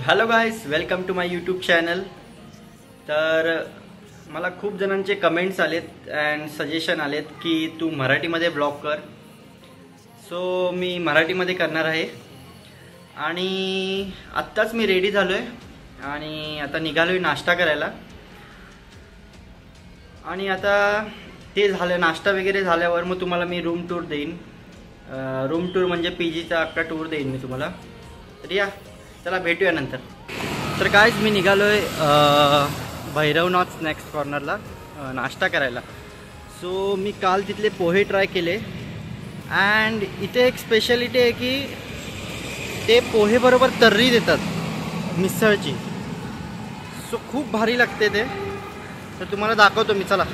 Hello guys, welcome to my YouTube channel. तर मला खूप जणांचे कमेंट्स आलेत अँड सजेशन आलेत की तू मराठीमध्ये ब्लॉग कर। सो मी मराठीमध्ये करणार आहे आणि आत्ताच मी रेडी झालो आहे आणि आता निघालो आहे नाश्ता करायला। आणि आता ते झालं, नाश्ता वगैरे झाल्यावर मग तुम्हाला मी रूम टूर देईन। रूम टूर म्हणजे पीजीचा अख्खा टूर देईन मी तुम्हाला। तर या, चला भेटूया नंतर। तर गाईज मी निघालोय भैरवनाथ स्नॅक्स कॉर्नरला नाश्ता करायला। सो मी काल तिथले पोहे ट्राय केले अँड इथे एक स्पेशालिटी आहे की ते पोहे बरोबर तर्री देतात मिसळची। सो खूप भारी लागते ते, तर तुम्हाला दाखवतो मी, चला।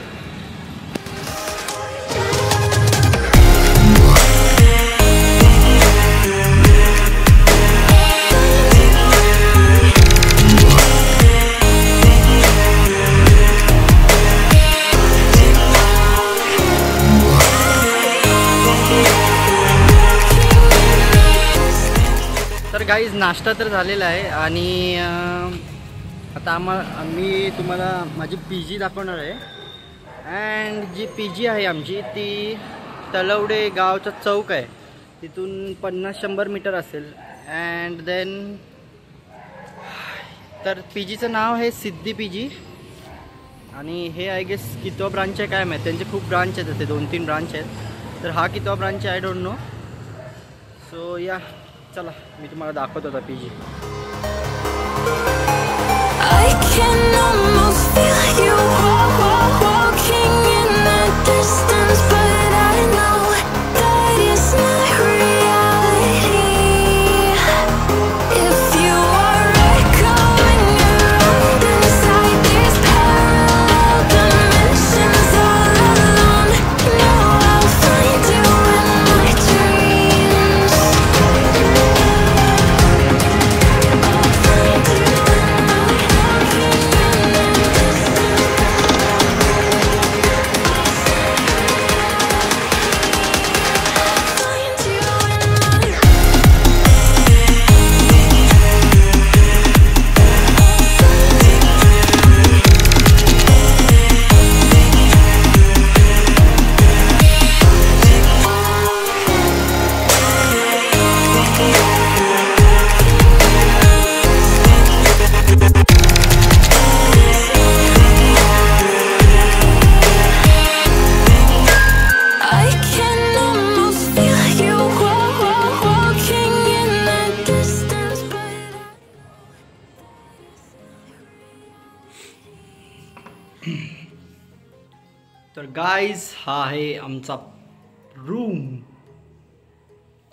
तर गाईज नाश्ता तर झालेला आहे आणि आता मी तुम्हाला माझी पीजी दाखवणार आहे। अँड जी पीजी आहे आमची ती तलवडे गावचा चौक आहे, तिथून 50-100 मीटर असेल। अँड देन तर पीजीचं नाव आहे सिद्धी पीजी आणि हे आय गेस कितवा ब्रांच आहे काय माहीत, त्यांचे खूप ब्रांच आहेत, ते 2-3 ब्रांच आहेत। तर हा कितवा ब्रांच आहे आय डोंट नो। सो या, चला मी तुम्हाला दाखवतो आता PG. I can almost feel you walking in the distance, but I know that it's not reality. If you are echoing around inside these parallel dimensions all alone, know I'll find you in my dreams. तर guys हा आहे आमचा room.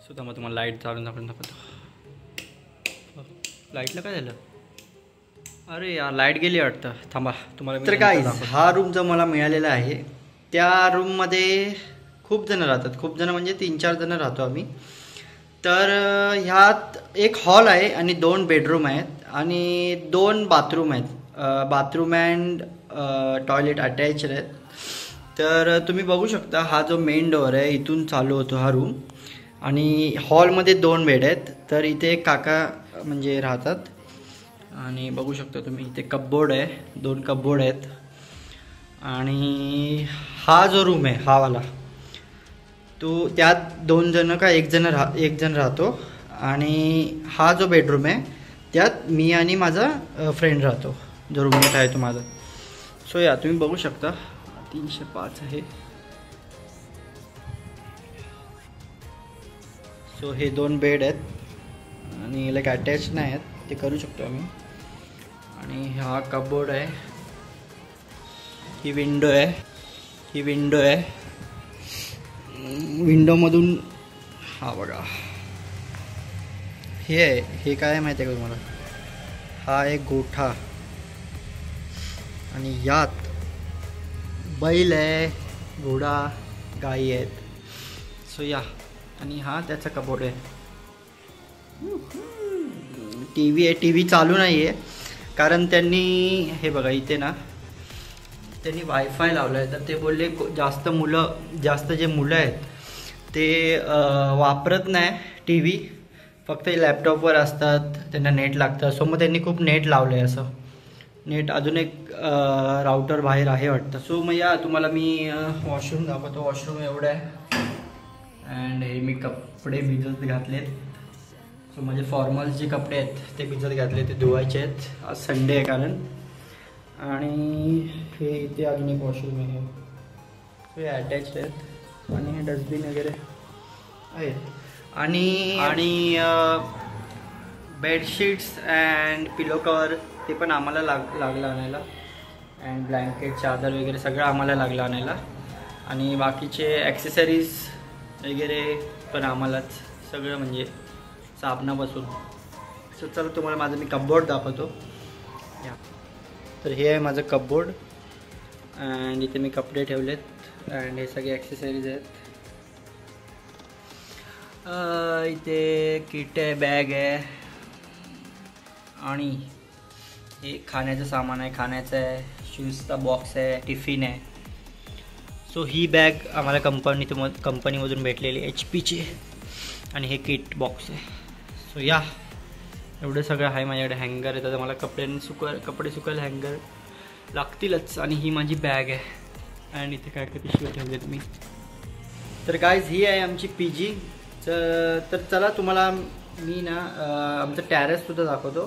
सुद्धा मग तुम्हाला light चालून दाखवतो। लाईटला काय झालं? अरे यार, लाईट गेली वाटतं, थांबा तुम्हाला। तर गाईज हा रूम जो मला मिळालेला आहे त्या रूममध्ये खूप जण राहतात, खूप जण म्हणजे 3-4 जण राहतो आम्ही। तर ह्यात एक हॉल आहे आणि 2 बेडरूम आहेत आणि 2 बाथरूम आहेत। बाथरूम अँड टॉयलेट अटॅच्ड आहेत। तर तुम्ही बघू शकता हा जो मेन डोअर आहे इथून चालू होतो हा रूम आणि हॉलमध्ये 2 बेड आहेत। तर इथे एक काका म्हणजे राहतात आणि बघू शकता तुम्ही इथे कपबोर्ड आहे, 2 कपबोर्ड आहेत। आणि हा जो रूम आहे हा वाला, तो त्यात 2 जण का एक जण राहतो आणि हा जो बेडरूम आहे त्यात मी आणि माझा फ्रेंड राहतो, जो रूममेट आहे तो माझा। सो या, तुम्ही बघू शकता 305 आहे। सो हे 2 बेड आहेत आणि लाईक अटॅच नाही आहेत, ते करू शकतो आम्ही। आणि हा कपबोर्ड आहे, ही विंडो आहे, विंडोमधून हा बघा हे काय आहे माहिती आहे का तुम्हाला? हा एक गोठा आणि यात बैल आहे, घोडा, गाई आहेत। सो या, आणि हा त्याचा कपबोर्ड आहे। टी व्ही चालू नाही आहे कारण त्यांनी हे बघा इथे ना त्यांनी वायफाय लावलं आहे। तर ते बोलले जास्त जे मुलं आहेत ते वापरत नाही टी व्ही, फक्त लॅपटॉपवर असतात, त्यांना नेट लागतं. सो मग त्यांनी खूप नेट लावलं आहे. असं नेट अजून एक राउटर बाहेर आहे वाटतं. सो मग या तुम्हाला मी वॉशरूम दाखवतो. वॉशरूम एवढं आहे. अँड हे मी कपडे भिजत घातलेत. सो माझे फॉर्मल्स जे कपडे आहेत ते भिजत घातले, ते धुवायचे आहेत. आज संडे आहे कारण. आणि हे इथे अजून एक वॉशरूम आहे. हे अटॅच्ड आहेत. आणि हे डस्टबिन वगैरे आहे. आणि बेडशीट्स अँड पिलो कवर ते पण आम्हाला लागलं आणायला. अँड ब्लँकेट, चादर वगैरे सगळं आम्हाला लागलं आणायला. आणि बाकीचे ॲक्सेसरीज वगैरे पण आम्हालाच सगळं, म्हणजे साबणापासून. सो चला तुम्हाला माझं मी कपबोर्ड दाखवतो. या तर हे आहे माझं कपबोर्ड. अँड इथे मी कपडे ठेवलेत. अँड हे सगळे ॲक्सेसरीज आहेत. इथे किट आहे, बॅग आहे. आणि हे खाण्याचं सामान आहे, खाण्याचं आहे. शूजचा बॉक्स आहे, टिफिन आहे. सो ही बॅग आम्हाला कंपनीमधून भेटलेली HP ची. आणि हे किट बॉक्स आहे. सो या एवढं सगळं आहे माझ्याकडे. हँगर आहे, तर मला कपडे सुकायला हँगर लागतीलच. आणि ही माझी बॅग आहे. आणि इथे काय काय पिशवी ठेवलेत मी. तर गाईज ही आहे आमची PG. तर चला तुम्हाला मी ना आमचं टॅरेस सुद्धा दाखवतो.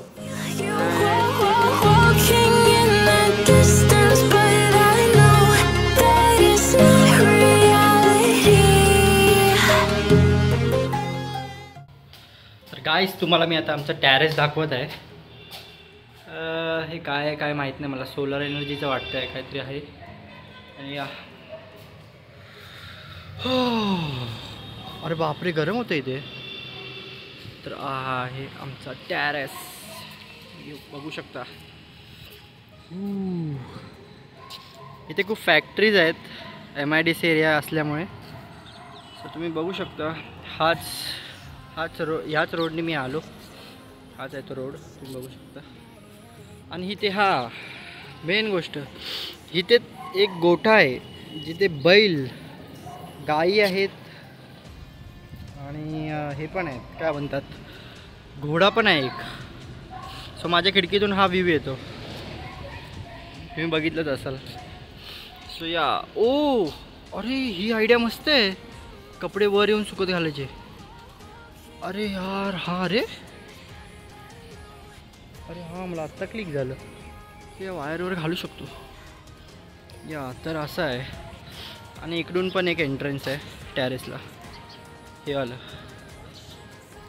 तर गाईज तुम्हाला मी आता आमचं टॅरेस दाखवत आहे. हे काय आहे काय माहीत नाही मला. सोलर एनर्जीचं वाटतं आहे, काहीतरी आहे. आणि या अरे बापरे, गरम होतं इथे. तर आहे आमचा टॅरेस, बघू शकता. इथे खूप फॅक्टरीज आहेत, MIDC एरिया असल्यामुळे. सो तुम्ही बघू शकता. ह्याच रोडने मी आलो. हाच आहे तो रोड, तुम्ही बघू शकता. आणि इथे मेन गोष्ट, इथे एक गोठा आहे जिथे बैल, गाई आहेत. आणि हे पण आहेत, काय म्हणतात, घोडा पण आहे एक. सो माझ्या खिडकीतून हा व्ह्यू येतो, तुम्ही बघितलंच असाल. सो या अरे ही आयडिया मस्त आहे. कपडे वर येऊन सुकत घालायचे. अरे यार अरे मला आत्ता क्लिक झालं. या वायरवर घालू शकतो. या तर असं आहे. आणि इकडून पण एक एंट्रन्स आहे टॅरेसला. हे आलं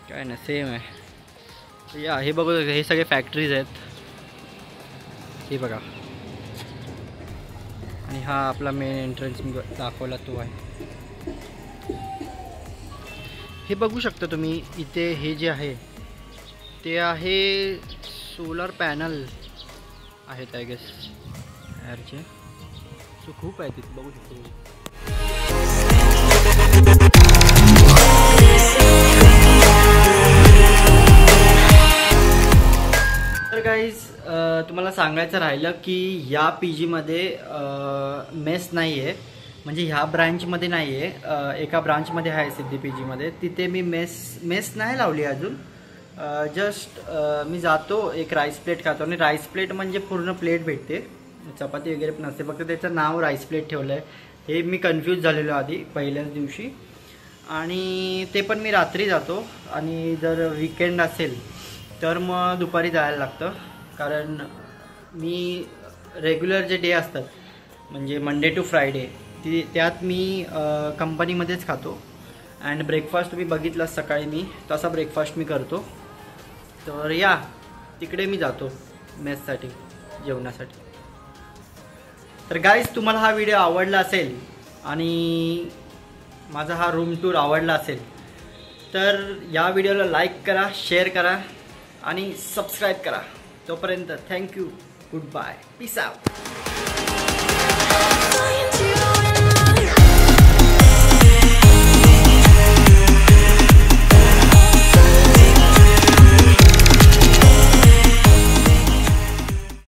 काय ना, सेम आहे. या हे बघू, हे सगळे फॅक्टरीज आहेत, हे बघा. आणि हा आपला मेन एंट्रन्स मी दाखवला तो आहे. हे बघू शकता तुम्ही. इथे हे जे आहे ते आहे सोलर पॅनल आहेत आय गेस एअरचे. सो खूप आहे तिथे, बघू शकतो. तर गाईज तुम्हाला सांगायचं राहिलं की या PG मध्ये मेस नाही आहे. म्हणजे ह्या ब्रांचमध्ये नाही आहे, एका ब्रांचमध्ये आहे सिद्धी PG मध्ये. तिथे मी मेस नाही लावली अजून. जस्ट मी जातो, एक राईस प्लेट खातो. आणि राईस प्लेट म्हणजे पूर्ण प्लेट भेटते, चपाती वगैरे पण असते, फक्त त्याचं नाव राईस प्लेट ठेवलं आहे. हे मी कन्फ्यूज झालेलो आधी पहिल्याच दिवशी. आणि ते पण मी रात्री जातो. आणि जर वीकेंड असेल तर मग दुपारी जायला लागतं. कारण मी रेग्युलर जे डे असतात, म्हणजे मंडे टू फ्रायडे, त्यात मी कंपनीमध्येच खातो. अँड ब्रेकफास्ट तुम्ही बघितलं सकाळी मी तसा ब्रेकफास्ट मी करतो. तर या तिकडे मी जातो मेससाठी, जेवणासाठी. तर गाईज तुम्हाला हा व्हिडिओ आवडला असेल आणि माझा हा रूम टूर आवडला असेल तर या व्हिडिओला लाईक करा, शेअर करा आणि सबस्क्राईब करा. तोपर्यंत thank you, good bye, peace out.